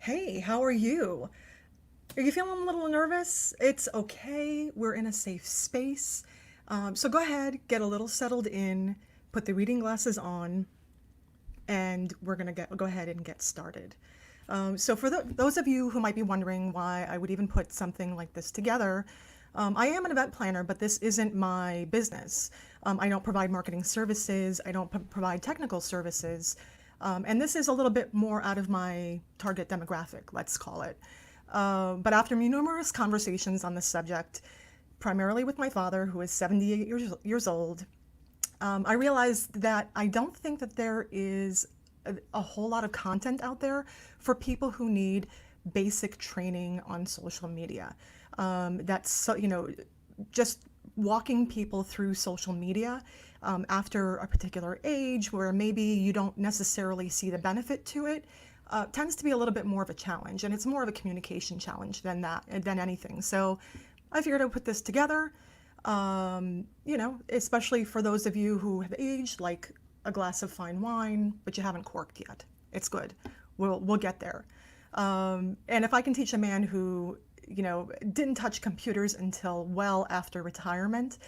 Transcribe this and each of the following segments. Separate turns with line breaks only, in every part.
Hey, how are you? Are you feeling a little nervous? It's okay. We're in a safe space. So go ahead, get a little settled in, put the reading glasses on, and we're going to go ahead and get started. So for those of you who might be wondering why I would even put something like this together, I am an event planner, but this isn't my business. I don't provide marketing services. I don't provide technical services. And this is a little bit more out of my target demographic, let's call it. But after numerous conversations on this subject, primarily with my father, who is 78 years old, I realized that I don't think that there is a whole lot of content out there for people who need basic training on social media. That's so, just walking people through social media after a particular age where maybe you don't necessarily see the benefit to it tends to be a little bit more of a challenge, and it's more of a communication challenge than anything. So I figured I'd put this together, especially for those of you who have aged, like a glass of fine wine, but you haven't corked yet. It's good. We'll get there. And if I can teach a man who, didn't touch computers until well after retirement,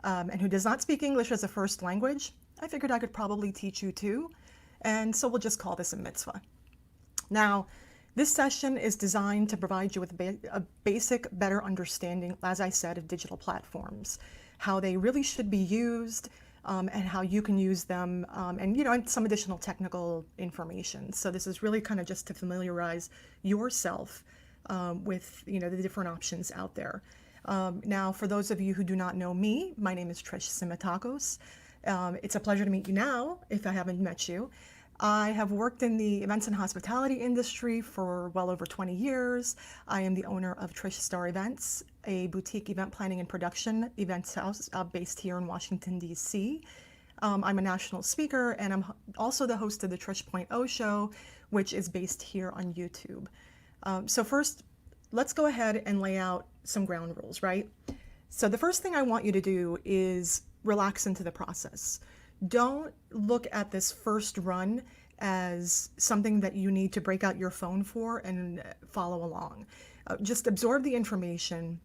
and who does not speak English as a first language, I figured I could probably teach you too. And so we'll just call this a mitzvah. Now, this session is designed to provide you with a basic, better understanding, as I said, of digital platforms, how they really should be used, and how you can use them, and some additional technical information. So this is really kind of just to familiarize yourself with the different options out there. Now, for those of you who do not know me, my name is Trish Simitakos. It's a pleasure to meet you now, if I haven't met you. I have worked in the events and hospitality industry for well over 20 years. I am the owner of Trish Star Events, a boutique event planning and production events house based here in Washington, D.C. I'm a national speaker, and I'm also the host of the Trish Point O Show, which is based here on YouTube. So first, let's go ahead and lay out some ground rules, right? So the first thing I want you to do is relax into the process. Don't look at this first run as something that you need to break out your phone for and follow along. Just absorb the information,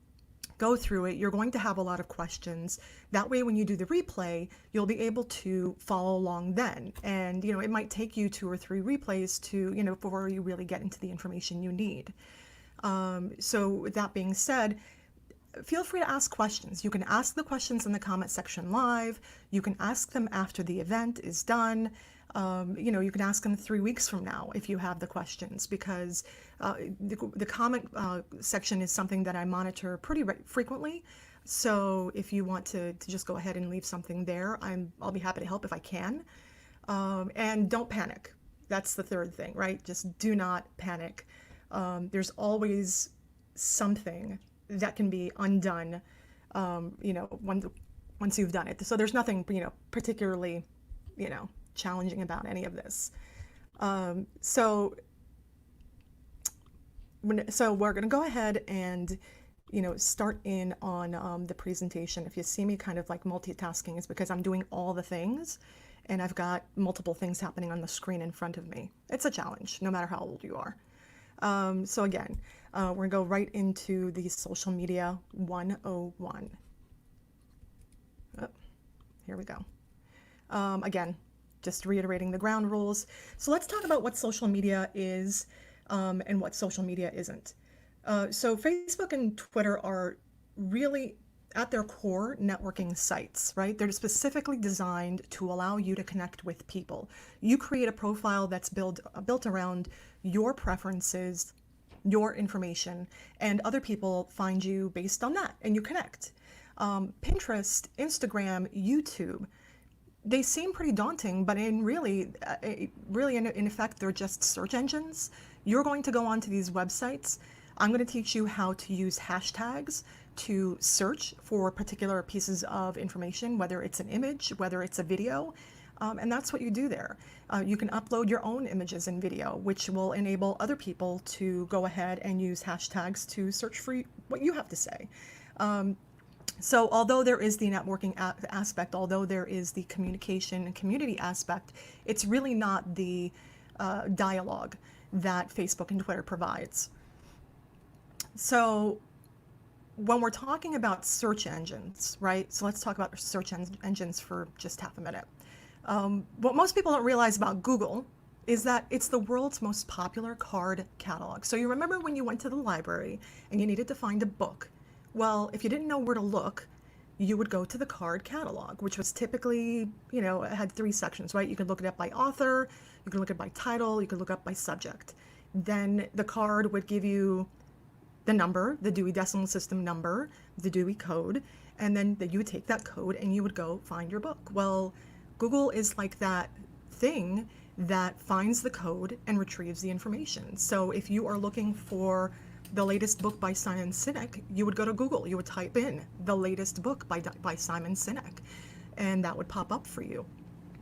go through it. You're going to have a lot of questions. That way, when you do the replay, you'll be able to follow along then. And, it might take you 2 or 3 replays to, before you really get into the information you need. So with that being said, feel free to ask questions. You can ask the questions in the comment section live. You can ask them after the event is done. You can ask them 3 weeks from now if you have the questions, because the comment section is something that I monitor pretty frequently. So if you want to just go ahead and leave something there, I'll be happy to help if I can. And don't panic. That's the third thing, right? Just do not panic. There's always something that can be undone, once you've done it. So there's nothing, particularly, challenging about any of this. So we're going to go ahead and, start in on the presentation. If you see me kind of like multitasking, it's because I'm doing all the things and I've got multiple things happening on the screen in front of me. It's a challenge, no matter how old you are. So again, we're going to go right into the social media 101. Oh, here we go. Again, just reiterating the ground rules. So let's talk about what social media is and what social media isn't. So Facebook and Twitter are really, at their core, networking sites, right? They're specifically designed to allow you to connect with people. You create a profile that's built around your preferences, your information, and other people find you based on that, and you connect. Pinterest, Instagram, YouTube, they seem pretty daunting, but in effect, they're just search engines. You're going to go onto these websites. I'm going to teach you how to use hashtags to search for particular pieces of information, whether it's an image, whether it's a video, and that's what you do there. You can upload your own images and video, which will enable other people to go ahead and use hashtags to search for what you have to say. So although there is the networking aspect, although there is the communication and community aspect, it's really not the dialogue that Facebook and Twitter provides. So when we're talking about search engines, right? So let's talk about search engines for just half a minute. What most people don't realize about Google is that it's the world's most popular card catalog. So you remember when you went to the library and you needed to find a book? Well, if you didn't know where to look, you would go to the card catalog, which was typically, it had 3 sections, right? You could look it up by author, you could look it by title, you could look up by subject. Then the card would give you the number, the Dewey Decimal System number, the Dewey Code, and then you would take that code and you would go find your book. Well, Google is like that thing that finds the code and retrieves the information. So if you are looking for the latest book by Simon Sinek, you would go to Google, you would type in the latest book by Simon Sinek, and that would pop up for you.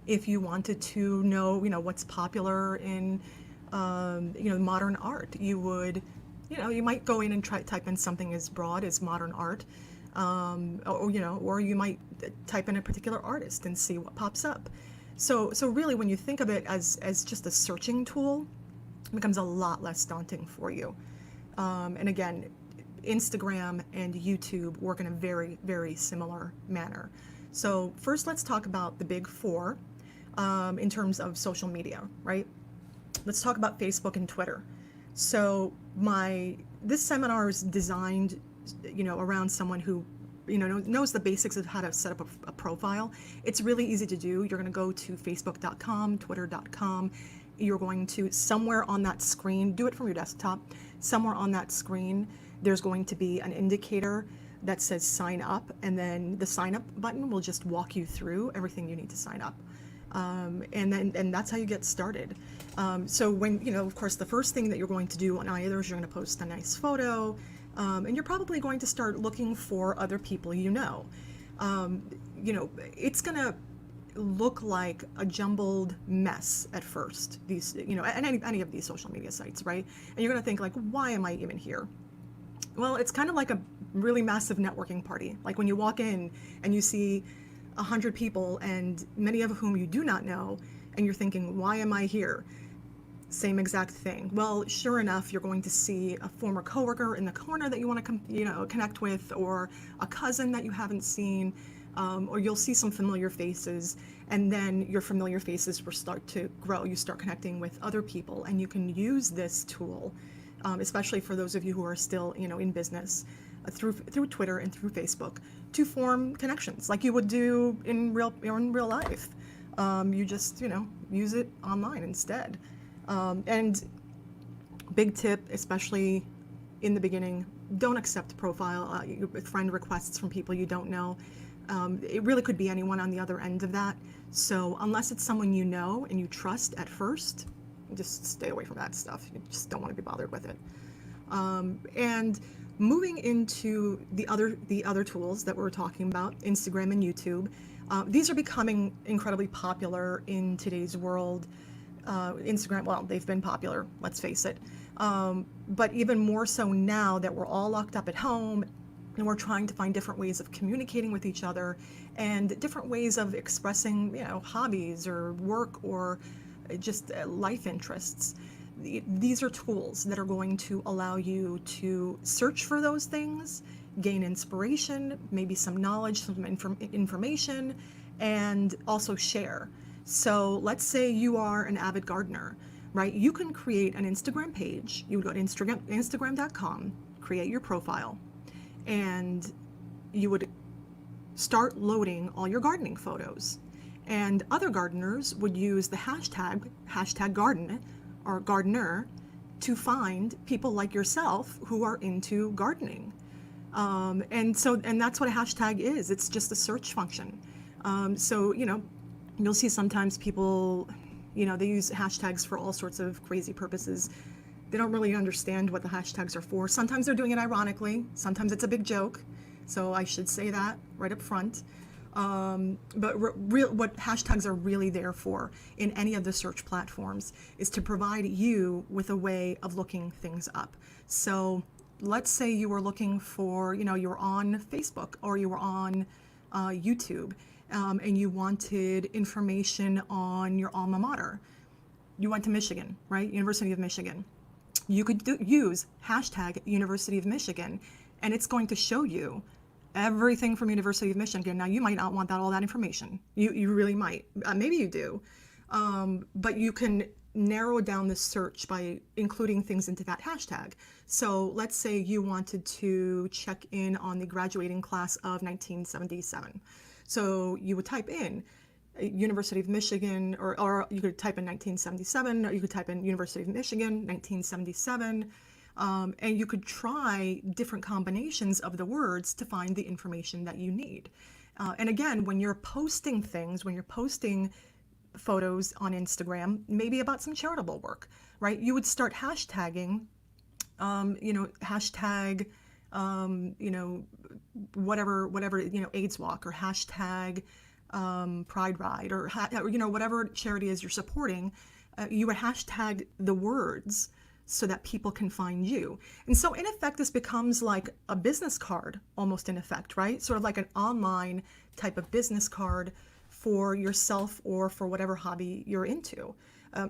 If you wanted to know, what's popular in, modern art, you would, you might go in and type in something as broad as modern art, or you might type in a particular artist and see what pops up. So really, when you think of it as just a searching tool, it becomes a lot less daunting for you. And again, Instagram and YouTube work in a very, very similar manner. So first, let's talk about the big 4 in terms of social media, right? Let's talk about Facebook and Twitter. So this seminar is designed, around someone who, knows the basics of how to set up a profile. It's really easy to do. You're going to go to facebook.com, twitter.com. You're going to, somewhere on that screen, do it from your desktop. Somewhere on that screen, there's going to be an indicator that says sign up, and then the sign up button will just walk you through everything you need to sign up. And that's how you get started. So when, of course, the first thing that you're going to do on either is you're going to post a nice photo, and you're probably going to start looking for other people it's going to look like a jumbled mess at first, these, and any of these social media sites, right? And you're going to think like, why am I even here? Well, it's kind of like a really massive networking party. Like when you walk in and you see 100 people, and many of whom you do not know, and you're thinking, why am I here? Same exact thing. Well, sure enough, you're going to see a former coworker in the corner that you want to connect with, or a cousin that you haven't seen, or you'll see some familiar faces, and then your familiar faces will start to grow. You start connecting with other people, and you can use this tool, especially for those of you who are still, in business, through Twitter and through Facebook, to form connections like you would do in real life. You just, use it online instead. And big tip, especially in the beginning, don't accept profile friend requests from people you don't know. It really could be anyone on the other end of that. So unless it's someone you know and you trust at first, just stay away from that stuff. You just don't want to be bothered with it. And moving into the other tools that we're talking about, Instagram and YouTube, these are becoming incredibly popular in today's world. Instagram, well, they've been popular, let's face it. But even more so now that we're all locked up at home and we're trying to find different ways of communicating with each other and different ways of expressing, hobbies or work or just life interests. These are tools that are going to allow you to search for those things, gain inspiration, maybe some knowledge, some information, and also share. So let's say you are an avid gardener, right? You can create an Instagram page. You would go to Instagram.com, create your profile, and you would start loading all your gardening photos. And other gardeners would use the hashtag garden or gardener to find people like yourself who are into gardening. And that's what a hashtag is. It's just a search function. So, you'll see sometimes people, they use hashtags for all sorts of crazy purposes. They don't really understand what the hashtags are for. Sometimes they're doing it ironically. Sometimes it's a big joke. So I should say that right up front. But what hashtags are really there for in any of the search platforms is to provide you with a way of looking things up. So let's say you were looking for, you're on Facebook or you were on YouTube, and you wanted information on your alma mater. you went to Michigan, right? University of Michigan. You could use hashtag University of Michigan, and it's going to show you everything from University of Michigan. Now, you might not want all that information. You really might. Maybe you do. But you can narrow down the search by including things into that hashtag. So let's say you wanted to check in on the graduating class of 1977. So you would type in University of Michigan, or you could type in 1977, or you could type in University of Michigan, 1977, and you could try different combinations of the words to find the information that you need. And again, when you're posting things, when you're posting photos on Instagram, maybe about some charitable work, right? You would start hashtagging, hashtag, whatever, AIDS Walk, or hashtag Pride Ride, or whatever charity is you're supporting. You would hashtag the words so that people can find you. And so in effect, this becomes like a business card, almost in effect, right? Sort of like an online type of business card for yourself or for whatever hobby you're into.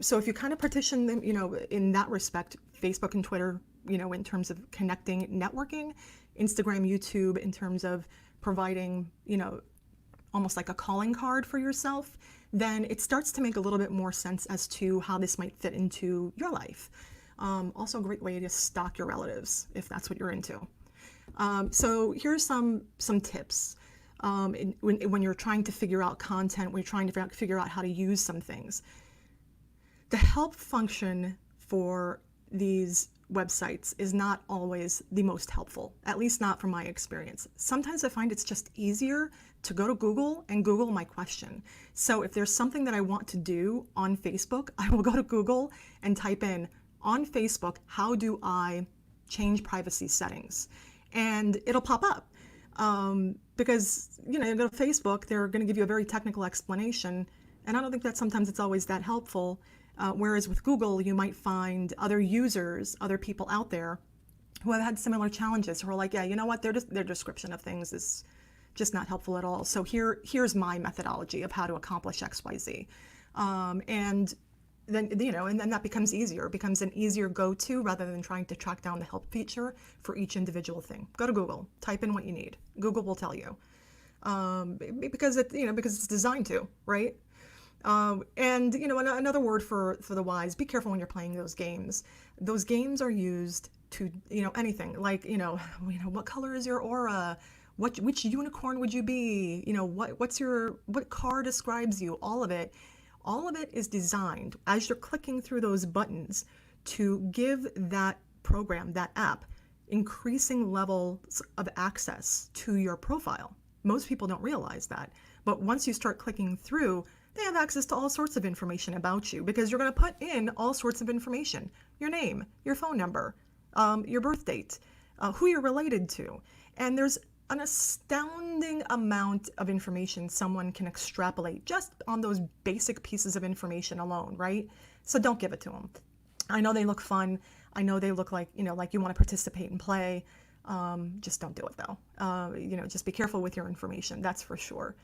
So if you kind of partition them, in that respect, Facebook and Twitter, in terms of connecting, networking, Instagram, YouTube, in terms of providing, almost like a calling card for yourself, then it starts to make a little bit more sense as to how this might fit into your life. Also a great way to stalk your relatives if that's what you're into. So here's some tips. When you're trying to figure out content, when you're trying to figure out how to use some things. The help function for these websites is not always the most helpful, at least not from my experience. Sometimes I find it's just easier to go to Google and Google my question. So if there's something that I want to do on Facebook, I will go to Google and type in, on Facebook, how do I change privacy settings? And it'll pop up. Because, you go to Facebook, they're going to give you a very technical explanation, and I don't think that sometimes it's always that helpful. Whereas with Google, you might find other users, other people out there who have had similar challenges, who are like, yeah, you know what, their description of things is just not helpful at all. So here's my methodology of how to accomplish X, Y, Z. And then, and then that becomes easier. It becomes an easier go-to rather than trying to track down the help feature for each individual thing. Go to Google, type in what you need. Google will tell you. Because it's designed to, right? And another word for the wise, be careful when you're playing those games. Those games are used to, anything like, what color is your aura? Which unicorn would you be? What car describes you? All of it is designed as you're clicking through those buttons to give that program, that app, increasing levels of access to your profile. Most people don't realize that, but once you start clicking through, they have access to all sorts of information about you, because you're going to put in all sorts of information: your name, your phone number, your birth date, who you're related to. And there's an astounding amount of information someone can extrapolate just on those basic pieces of information alone, right? So don't give it to them. I know they look fun. I know they look like, like you want to participate and play. Just don't do it though. Just be careful with your information, that's for sure.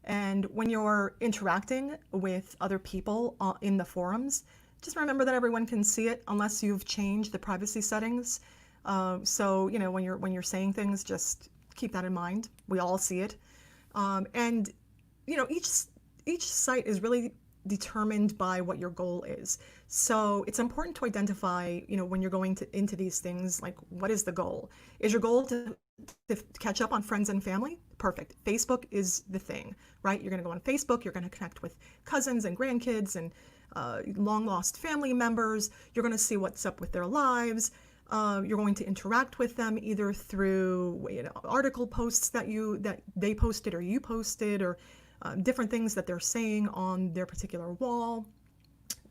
And when you're interacting with other people in the forums, just remember that everyone can see it unless you've changed the privacy settings. So, when you're saying things, just keep that in mind. We all see it. And, each site is really determined by what your goal is. So it's important to identify, when you're going into these things, like, what is the goal? Is your goal to catch up on friends and family? Perfect. Facebook is the thing, right? You're going to go on Facebook. You're going to connect with cousins and grandkids and long lost family members. You're going to see what's up with their lives. You're going to interact with them either through article posts that they posted or you posted, or different things that they're saying on their particular wall.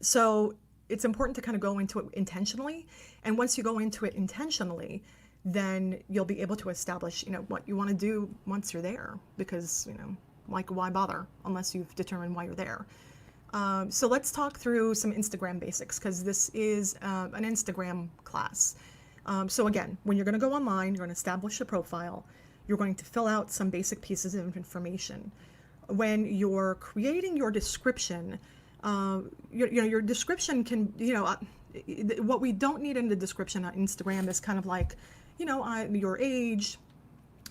So it's important to kind of go into it intentionally. And once you go into it intentionally, then you'll be able to establish, what you want to do once you're there, because, why bother unless you've determined why you're there. So let's talk through some Instagram basics, because this is an Instagram class. So again, when you're going to go online, you're going to establish a profile. You're going to fill out some basic pieces of information. When you're creating your description, Your description can, what we don't need in the description on Instagram is kind of like, your age,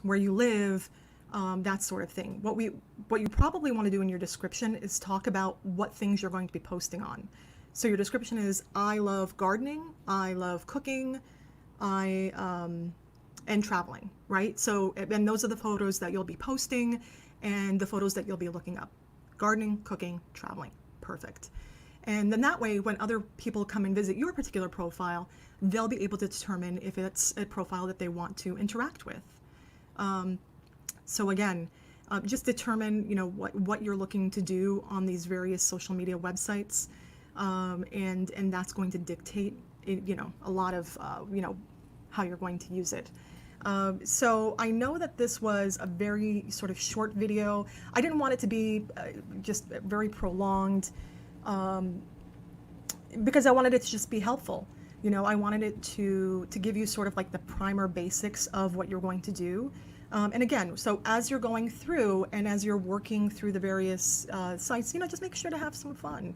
where you live, that sort of thing. What you probably want to do in your description is talk about what things you're going to be posting on. So your description is, I love gardening, I love cooking, and traveling, right? So, and those are the photos that you'll be posting and the photos that you'll be looking up. Gardening, cooking, traveling. Perfect. And then that way, when other people come and visit your particular profile, they'll be able to determine if it's a profile that they want to interact with. So again, just determine, what you're looking to do on these various social media websites, and that's going to dictate, a lot of, how you're going to use it. So I know that this was a very sort of short video. I didn't want it to be just very prolonged, because I wanted it to just be helpful. I wanted it to give you sort of like the primer basics of what you're going to do. And again, so as you're going through and as you're working through the various sites, just make sure to have some fun.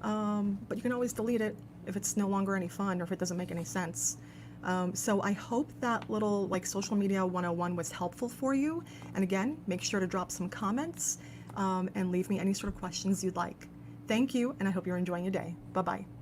But you can always delete it if it's no longer any fun or if it doesn't make any sense. So I hope that little like social media 101 was helpful for you. And again, make sure to drop some comments and leave me any sort of questions you'd like. Thank you, and I hope you're enjoying your day. Bye-bye.